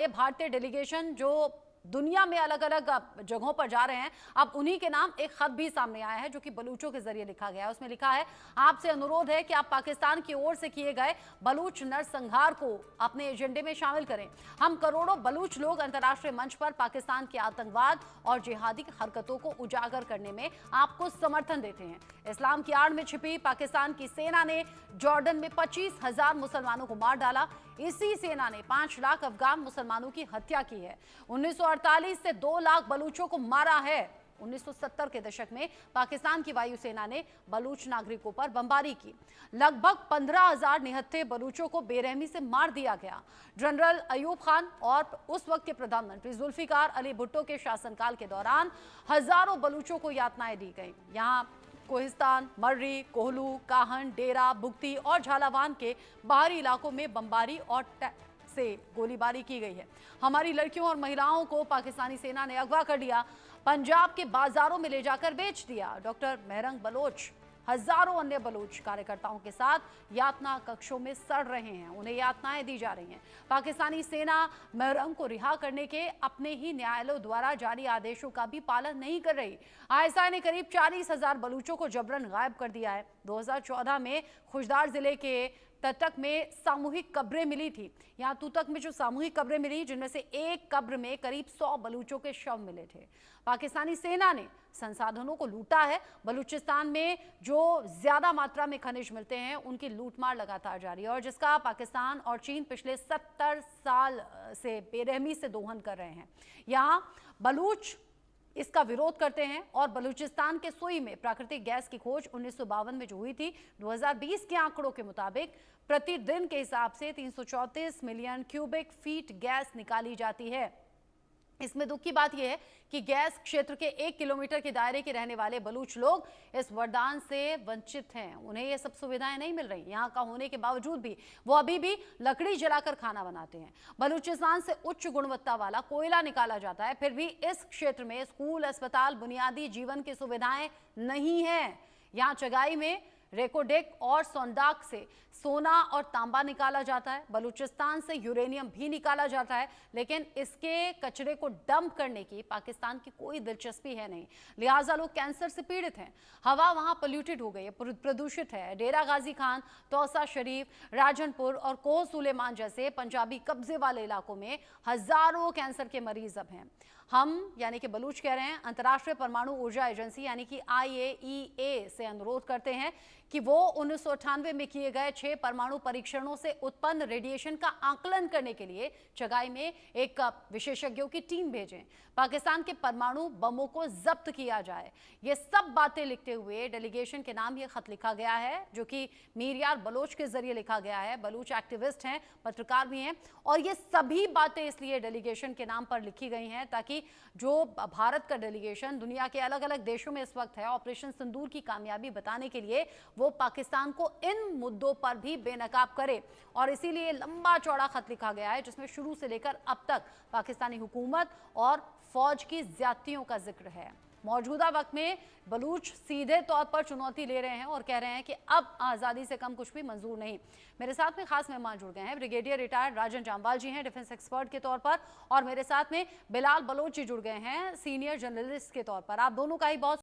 ये भारतीय डेलीगेशन जो दुनिया में अलग अलग जगहों पर जा रहे हैं, अब उन्हीं के नाम एक खत भी सामने आया है जो कि बलूचों के जरिए लिखा गया है। उसमें लिखा है, आपसे अनुरोध है कि आप पाकिस्तान की ओर से किए गए बलूच नरसंहार को अपने एजेंडे में शामिल करें। हम करोड़ों बलूच लोग अंतर्राष्ट्रीय मंच पर पाकिस्तान के आतंकवाद और जिहादी हरकतों को उजागर करने में आपको समर्थन देते हैं। इस्लाम की आड़ में छिपी पाकिस्तान की सेना ने जॉर्डन में 25,000 मुसलमानों को मार डाला। इसी सेना ने 5 लाख अफगान मुसलमानों की हत्या की है। 1948 से 2 लाख बलूचों को मारा है। 1970 के दशक में पाकिस्तान की वायुसेना ने बलूच नागरिकों पर बमबारी की। लगभग 15,000 निहत्थे बलूचों को बेरहमी से मार दिया गया। जनरल अयूब खान और उस वक्त के प्रधानमंत्री जुल्फिकार अली भुट्टो के शासनकाल के दौरान हजारों बलूचों को यातनाएं दी गई। यहाँ कोहिस्तान, मर्री, कोहलू, काहन, डेरा, बुगती और झालावान के बाहरी इलाकों में बमबारी और से गोलीबारी की गई है। हमारी लड़कियों और महिलाओं को पाकिस्तानी सेना ने अगवा कर लिया, पंजाब के बाजारों में ले जाकर बेच दिया। डॉक्टर मेहरंग बलोच हजारों अन्य बलूच कार्यकर्ताओं के साथ यातना कक्षों में सड़ रहे हैं, उन्हें यातनाएं दी जा रही हैं। पाकिस्तानी सेना मेहरंग को रिहा करने के अपने ही न्यायालयों द्वारा जारी आदेशों का भी पालन नहीं कर रही। आईएसआई ने करीब 40,000 बलूचों को जबरन गायब कर दिया है। 2014 में खुशदार जिले के तटक में सामूहिक कब्रें मिली थी। यहाँ तूतक में जो सामूहिक कब्रें मिली, जिनमें से एक कब्र में करीब 100 बलूचों के शव मिले थे। पाकिस्तानी सेना ने संसाधनों को लूटा है। बलूचिस्तान में जो ज्यादा मात्रा में खनिज मिलते हैं, उनकी लूटमार लगातार जारी है और जिसका पाकिस्तान और चीन पिछले 70 साल से बेरहमी से दोहन कर रहे हैं। यहाँ बलूच इसका विरोध करते हैं और बलूचिस्तान के सुई में प्राकृतिक गैस की खोज 1952 में जो हुई थी, 2020 के आंकड़ों के मुताबिक प्रतिदिन के हिसाब से 334 मिलियन क्यूबिक फीट गैस निकाली जाती है। इसमें दुख की बात यह है कि गैस क्षेत्र के 1 किलोमीटर के दायरे के रहने वाले बलूच लोग इस वरदान से वंचित हैं। उन्हें ये सब सुविधाएं नहीं मिल रही। यहाँ का होने के बावजूद भी वो अभी भी लकड़ी जलाकर खाना बनाते हैं। बलूचिस्तान से उच्च गुणवत्ता वाला कोयला निकाला जाता है, फिर भी इस क्षेत्र में स्कूल, अस्पताल, बुनियादी जीवन की सुविधाएं नहीं है। यहाँ चगाई में रेकोडेक और सोंडाक से सोना और तांबा निकाला जाता है। बलूचिस्तान से यूरेनियम भी निकाला जाता है, लेकिन इसके कचरे को डंप करने की पाकिस्तान की कोई दिलचस्पी है नहीं। लिहाजा लोग कैंसर से पीड़ित हैं। हवा वहां पोल्यूटेड हो गई है, प्रदूषित है। डेरा गाजी खान, तौसा शरीफ, राजनपुर और कोह सुलेमान जैसे पंजाबी कब्जे वाले इलाकों में हजारों कैंसर के मरीज अब हैं। हम यानी कि बलूच कह रहे हैं, अंतर्राष्ट्रीय परमाणु ऊर्जा एजेंसी यानी कि IAEA से अनुरोध करते हैं कि वो 1998 में किए गए 6 परमाणु परीक्षणों से उत्पन्न रेडिएशन का आकलन करने के लिए चगाई में एक विशेषज्ञों की टीम भेजें। पाकिस्तान के परमाणु बमों को जब्त किया जाए। ये सब बातें लिखते हुए डेलीगेशन के नाम ये खत लिखा गया है, जो कि मीर यार बलोच के जरिए लिखा गया है। बलूच एक्टिविस्ट हैं, पत्रकार भी हैं, और ये सभी बातें इसलिए डेलीगेशन के नाम पर लिखी गई हैं ताकि जो भारत का डेलीगेशन दुनिया के अलग अलग देशों में इस वक्त है, ऑपरेशन सिंदूर की कामयाबी बताने के लिए वो पाकिस्तान को इन मुद्दों पर भी बेनकाब करे। और इसीलिए लंबा चौड़ा खत लिखा गया है, जिसमें शुरू से लेकर अब तक पाकिस्तानी हुकूमत और फौज की ज्यादतियों का जिक्र है। मौजूदा वक्त में बलूच सीधे तौर पर चुनौती ले रहे हैं और कह रहे हैं कि अब आज़ादी से कम कुछ भी मंजूर नहीं। मेरे साथ में खास मेहमान जुड़ गए हैं। ब्रिगेडियर रिटायर्ड राजन जामवाल जी हैं डिफेंस एक्सपर्ट के तौर पर, और मेरे साथ में बिलाल बलोच जी जुड़ गए हैं सीनियर जर्नलिस्ट के तौर पर। आप दोनों का ही बहुत